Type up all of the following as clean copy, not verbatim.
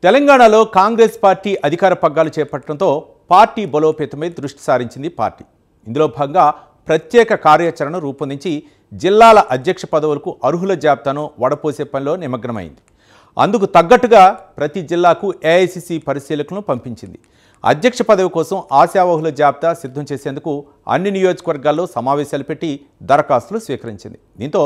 తెలంగాణలో కాంగ్రెస్ పార్టీ అధికార పగ్గాలు చేపట్టడంతో పార్టీ బలోపేతమై దృష్టి సారించింది పార్టీ. ఇందులో భాగంగా ప్రత్యేక కార్యాచరణ రూపొందించి జిల్లాల అధ్యక్ష పదవులకు అర్హుల జాబితాను వడపోసే పనిలో నిమగ్నమైంది. అందుకు తగ్గట్టుగా ప్రతి జిల్లాకు ఏఐసిసి పరిశీలకులను పంపించింది. అధ్యక్ష పదవి కోసం ఆశావహుల జాబితా సిద్ధం చేసేందుకు అన్ని నియోజకవర్గాల్లో సమావేశాలు పెట్టి దరఖాస్తులు స్వీకరించింది. దీంతో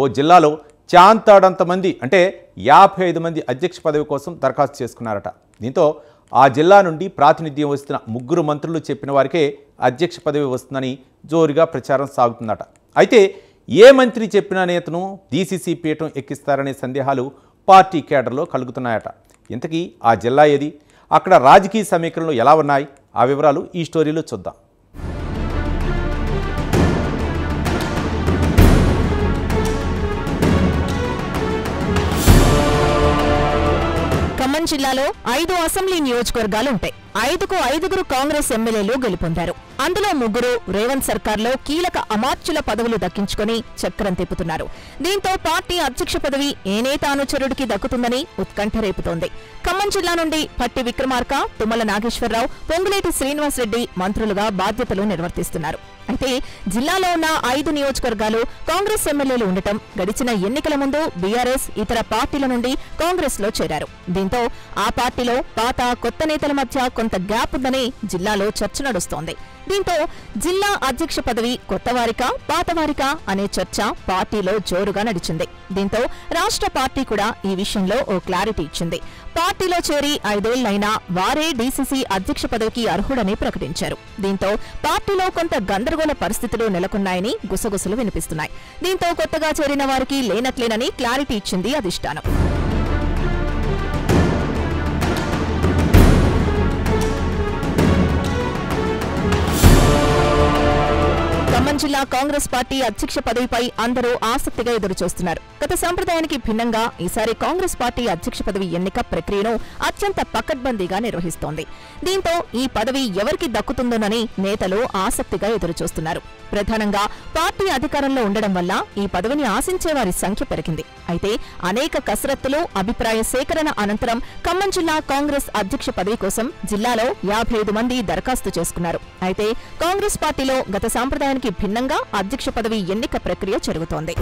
ఓ జిల్లాలో చాంతాడంత మంది అంటే 55 మంది అధ్యక్ష పదవి కోసం దరఖాస్తు చేసుకున్నారట. దీంతో ఆ జిల్లా నుండి ప్రాతినిధ్యం వస్తున్న 3 మంత్రులు చెప్పిన వారికే అధ్యక్ష పదవి వస్తుందని జోరుగా ప్రచారం సాగుతుందట. అయితే ఏ మంత్రి చెప్పిన నేతను డీసీసీ పీఠం ఎక్కిస్తారనే సందేహాలు పార్టీ కేడర్లో కలుగుతున్నాయట. ఇంతకీ ఆ జిల్లా ఏది, అక్కడ రాజకీయ సమీకరణలు ఎలా ఉన్నాయి, ఆ వివరాలు ఈ స్టోరీలో చూద్దాం. ఖమ్మం జిల్లాలో 5 అసెంబ్లీ నియోజకవర్గాలు ఉంటాయి. 5కు 5 కాంగ్రెస్ ఎమ్మెల్యేలు గెలుపొందారు. అందులో 3 రేవంత్ సర్కార్లో కీలక అమాత్యుల పదవులు దక్కించుకుని చక్రం తిప్పుతున్నారు. దీంతో పార్టీ అధ్యక్ష పదవి ఏ నేత అనుచరుడికి దక్కుతుందని ఉత్కంఠ రేపుతోంది. ఖమ్మం జిల్లా నుండి పట్టి విక్రమార్క, తుమ్మల నాగేశ్వరరావు, పొంగులేటి శ్రీనివాసరెడ్డి మంత్రులుగా బాధ్యతలు నిర్వర్తిస్తున్నారు. అయితే జిల్లాలో ఉన్న 5 నియోజకవర్గాలు కాంగ్రెస్ ఎమ్మెల్యేలు ఉండటం గడిచిన ఎన్నికల ముందు బీఆర్ఎస్ ఇతర పార్టీల నుండి కాంగ్రెస్ లో చేరారు. దీంతో ఆ పార్టీలో పాత కొత్త నేతల మధ్య కొంత గ్యాప్ ఉందని జిల్లాలో చర్చ నడుస్తోంది. దీంతో జిల్లా అధ్యక్ష పదవి కొత్తవారికా పాతవారికా అనే చర్చ పార్టీలో జోరుగా నడిచింది. దీంతో రాష్ట్ర పార్టీ కూడా ఈ విషయంలో ఓ క్లారిటీ ఇచ్చింది. పార్టీలో చేరి 5 ఏళ్లైనా వారే డీసీసీ అధ్యక్ష పదవికి అర్హుడని ప్రకటించారు. దీంతో పార్టీలో కొంత గందరగోళ పరిస్థితులు నెలకొన్నాయని గుసగుసలు వినిపిస్తున్నాయి. దీంతో కొత్తగా చేరిన వారికి లేనట్లేనని క్లారిటీ ఇచ్చింది అధిష్టానం. ఖమ్మం జిల్లా కాంగ్రెస్ పార్టీ అధ్యక్ష పదవిపై అందరూ ఆసక్తిగా ఎదురుచూస్తున్నారు. గత సంప్రదాయానికి భిన్నంగా ఈసారి కాంగ్రెస్ పార్టీ అధ్యక్ష పదవి ఎన్నిక ప్రక్రియను అత్యంత పకడ్బందీగా నిర్వహిస్తోంది. దీంతో ఈ పదవి ఎవరికి దక్కుతుందోనని నేతలు ఆసక్తిగా ఎదురుచూస్తున్నారు. ప్రధానంగా పార్టీ అధికారంలో ఉండడం వల్ల ఈ పదవిని ఆశించే వారి సంఖ్య పెరిగింది. అయితే అనేక కసరత్తులు, అభిప్రాయ సేకరణ అనంతరం ఖమ్మం జిల్లా కాంగ్రెస్ అధ్యక్ష పదవి కోసం జిల్లాలో 55 మంది దరఖాస్తు చేసుకున్నారు. అయితే కాంగ్రెస్ పార్టీలో గత సంప్రదాయానికి భిన్నంగా అధ్యక్ష పదవి ఎన్నిక ప్రక్రియ జరుగుతోంది.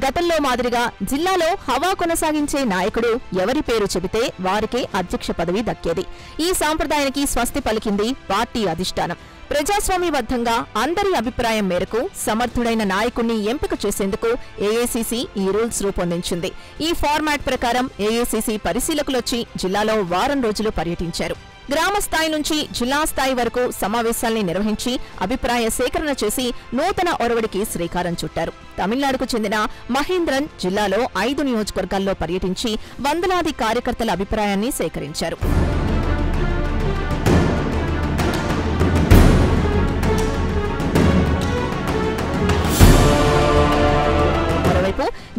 గతంలో మాదిరిగా జిల్లాలో హవా కొనసాగించే నాయకుడు ఎవరి పేరు చెబితే వారికే అధ్యక్ష పదవి దక్కేది. ఈ సాంప్రదాయానికి స్వస్తి పలికింది పార్టీ అధిష్టానం. ప్రజాస్వామ్యబద్ధంగా అందరి అభిప్రాయం మేరకు సమర్థుడైన నాయకుణ్ణి ఎంపిక చేసేందుకు ఏఐసిసి ఈ రూల్స్ రూపొందించింది. ఈ ఫార్మాట్ ప్రకారం ఏఐసిసి పరిశీలకులొచ్చి జిల్లాలో వారం రోజులు పర్యటించారు. గ్రామ స్థాయి నుంచి జిల్లా స్థాయి వరకు సమావేశాల్ని నిర్వహించి అభిప్రాయ సేకరణ చేసి నూతన ఒరవడికి శ్రీకారం చుట్టారు. తమిళనాడుకు చెందిన మహేంద్రన్ జిల్లాలో 5 నియోజకవర్గాల్లో పర్యటించి వందలాది కార్యకర్తల అభిప్రాయాన్ని సేకరించారు.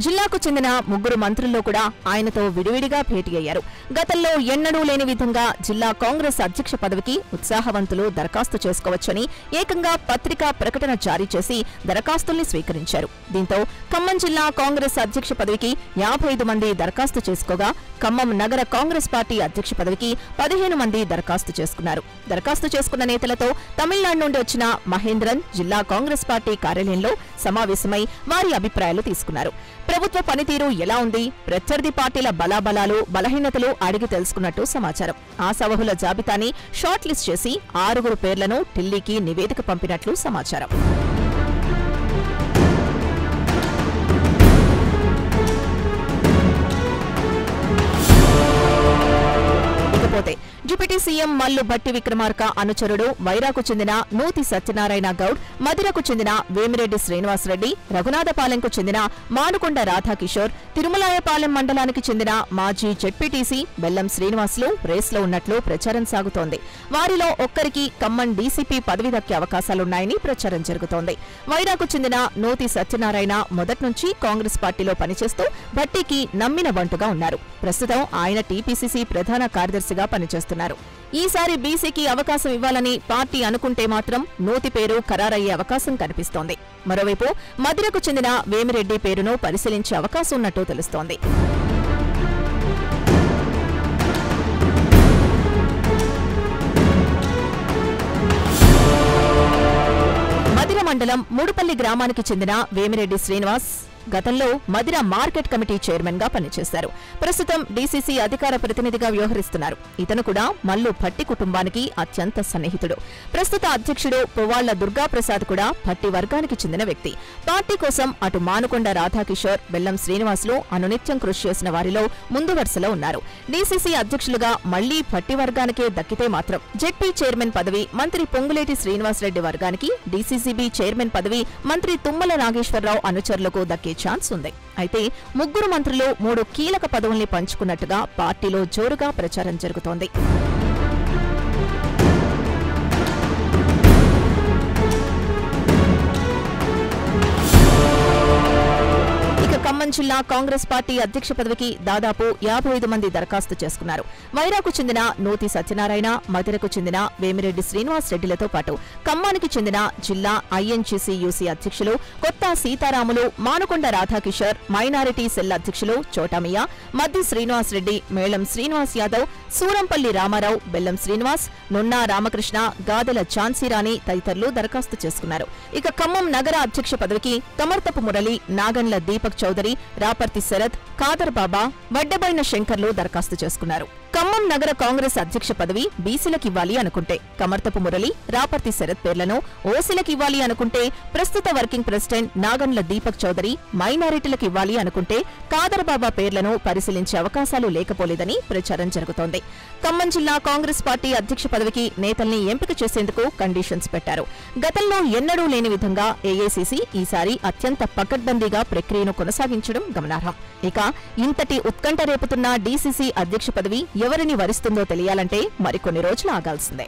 జిల్లాకు చెందిన 3 మంత్రుల్లో కూడా ఆయనతో విడివిడిగా భేటీ అయ్యారు. గతంలో ఎన్నడూ లేని విధంగా జిల్లా కాంగ్రెస్ అధ్యక్ష పదవికి ఉత్సాహవంతులు దరఖాస్తు చేసుకోవచ్చని ఏకంగా పత్రికా ప్రకటన జారీ చేసి దరఖాస్తుల్ని స్వీకరించారు. దీంతో ఖమ్మం జిల్లా కాంగ్రెస్ అధ్యక్ష పదవికి 55 మంది దరఖాస్తు చేసుకోగా ఖమ్మం నగర కాంగ్రెస్ పార్టీ అధ్యక్ష పదవికి 15 మంది దరఖాస్తు చేసుకున్నారు. దరఖాస్తు చేసుకున్న నేతలతో తమిళనాడు నుండి వచ్చిన మహేంద్రన్ జిల్లా కాంగ్రెస్ పార్టీ కార్యాలయంలో సమావేశమై వారి అభిప్రాయాలు తీసుకున్నారు. ప్రభుత్వ పనితీరు ఎలా ఉంది, ప్రత్యర్థి పార్టీల బలాబలాలు, బలహీనతలు అడిగి తెలుసుకున్నట్టు సమాచారం. ఆశావహుల జాబితాని షార్ట్ లిస్ట్ చేసి 6 పేర్లను ఢిల్లీకి నివేదిక పంపినట్లు సమాచారం. డిప్యూటీ సీఎం మల్లు భట్టి విక్రమార్క అనుచరుడు వైరాకు చెందిన నూతి సత్యనారాయణ గౌడ్, మదిరకు చెందిన వేమిరెడ్డి శ్రీనివాసరెడ్డి, రఘునాథపాలెంకు చెందిన మానుకొండ రాధాకిషోర్, తిరుమలాయపాలెం మండలానికి చెందిన మాజీ జెడ్పీటీసీ బెల్లం శ్రీనివాసులు రేస్లో ఉన్నట్లు ప్రచారం సాగుతోంది. వారిలో ఒక్కరికి ఖమ్మం డీసీపీ పదవి దక్కే అవకాశాలున్నాయని ప్రచారం జరుగుతోంది. వైరాకు చెందిన నూతి సత్యనారాయణ మొదటి నుంచి కాంగ్రెస్ పార్టీలో పనిచేస్తూ భట్టికి నమ్మిన బంటుగా ఉన్నారు. ప్రస్తుతం ఆయన టీపీసీసీ ప్రధాన కార్యదర్శిగా పనిచేస్తున్నారు. అంటున్నారు. ఈసారి బీసీకి అవకాశం ఇవ్వాలని పార్టీ అనుకుంటే మాత్రం నూతి పేరు ఖరారయ్యే అవకాశం కనిపిస్తోంది. మరోవైపు మధిరకు చెందిన వేమిరెడ్డి పేరును పరిశీలించే అవకాశం ఉన్నట్టు తెలుస్తోంది. మధిర మండలం మూడుపల్లి గ్రామానికి చెందిన వేమిరెడ్డి శ్రీనివాస్ గతంలో మధిర మార్కెట్ కమిటీ చైర్మన్ గా పనిచేశారు. ప్రస్తుతం డీసీసీ అధికార ప్రతినిధిగా వ్యవహరిస్తున్నారు. ఇతను కూడా మల్లు భట్టి కుటుంబానికి అత్యంత సన్నిహితుడు. ప్రస్తుత అధ్యక్షుడు పువ్వాళ్ల దుర్గాప్రసాద్ కూడా భట్టి వర్గానికి చెందిన వ్యక్తి. పార్టీ కోసం అటు మానుకొండ రాధాకిషోర్, బెల్లం శ్రీనివాసులు అనునిత్యం కృషి చేసిన వారిలో ముందు వరుసలో ఉన్నారు. డీసీసీ అధ్యక్షులుగా మళ్లీ భట్టి వర్గానికే దక్కితే మాత్రం జెడ్పీ చైర్మన్ పదవి మంత్రి పొంగులేటి శ్రీనివాసరెడ్డి వర్గానికి, డీసీసీబీ చైర్మన్ పదవి మంత్రి తుమ్మల నాగేశ్వరరావు అనుచరులకు దక్కే ఛాన్స్ ఉంది. అయితే ముగ్గురు మంత్రులు 3 కీలక పదవుల్ని పంచుకున్నట్టుగా పార్టీలో జోరుగా ప్రచారం జరుగుతోంది. ఖమ్మం జిల్లా కాంగ్రెస్ పార్టీ అధ్యక్ష పదవికి దాదాపు 55 మంది దరఖాస్తు చేసుకున్నారు. వైరాకు చెందిన నూతి సత్యనారాయణ, మధిరకు చెందిన వేమిరెడ్డి శ్రీనివాస్ రెడ్డిలతో పాటు ఖమ్మానికి చెందిన జిల్లా ఐఎన్జీసీయూసీ అధ్యక్షులు కొత్త సీతారాములు, మానుకొండ రాధాకిషోర్, మైనారిటీ సెల్ అధ్యక్షులు చోటామియా, మద్ది శ్రీనివాస్ రెడ్డి, మేళం శ్రీనివాస్ యాదవ్, సూరంపల్లి రామారావు, బెల్లం శ్రీనివాస్, నున్నా రామకృష్ణ, గాదెల ఝాన్సీరాణి తదితరులు దరఖాస్తు చేసుకున్నారు. ఇక ఖమ్మం నగర అధ్యక్ష పదవికి కమర్తపు మురళి, నాగన్ల దీపక్ చౌదరి, రాపర్తి శరత్, ఖాదర్ బాబా, వడ్డెబైన శంకర్లు దరఖాస్తు చేసుకున్నారు. ఖమ్మం నగర కాంగ్రెస్ అధ్యక్ష పదవి బీసీలకివ్వాలి అనుకుంటే కమర్తపు మురళి, రాపర్తి శరత్ పేర్లను, ఓసీలకివ్వాలి అనుకుంటే ప్రస్తుత వర్కింగ్ ప్రెసిడెంట్ నాగన్ల దీపక్ చౌదరి, మైనారిటీలకివ్వాలి అనుకుంటే ఖాదర్ బాబా పేర్లను పరిశీలించే అవకాశాలు లేకపోలేదని ప్రచారం జరుగుతోంది. ఖమ్మం జిల్లా కాంగ్రెస్ పార్టీ అధ్యక్ష పదవికి నేతల్ని ఎంపిక చేసేందుకు కండిషన్స్ పెట్టారు. గతంలో ఎన్నడూ లేని విధంగా ఏఐసీసీ ఈసారి అత్యంత పకడ్బందీగా ప్రక్రియను కొనసాగించడం గమనార్హం. ఇక ఇంతటి ఉత్కంఠ రేపుతున్న డీసీసీ అధ్యక్ష పదవి ఎవరిని వరిస్తుందో తెలియాలంటే మరికొన్ని రోజులు ఆగాల్సిందే.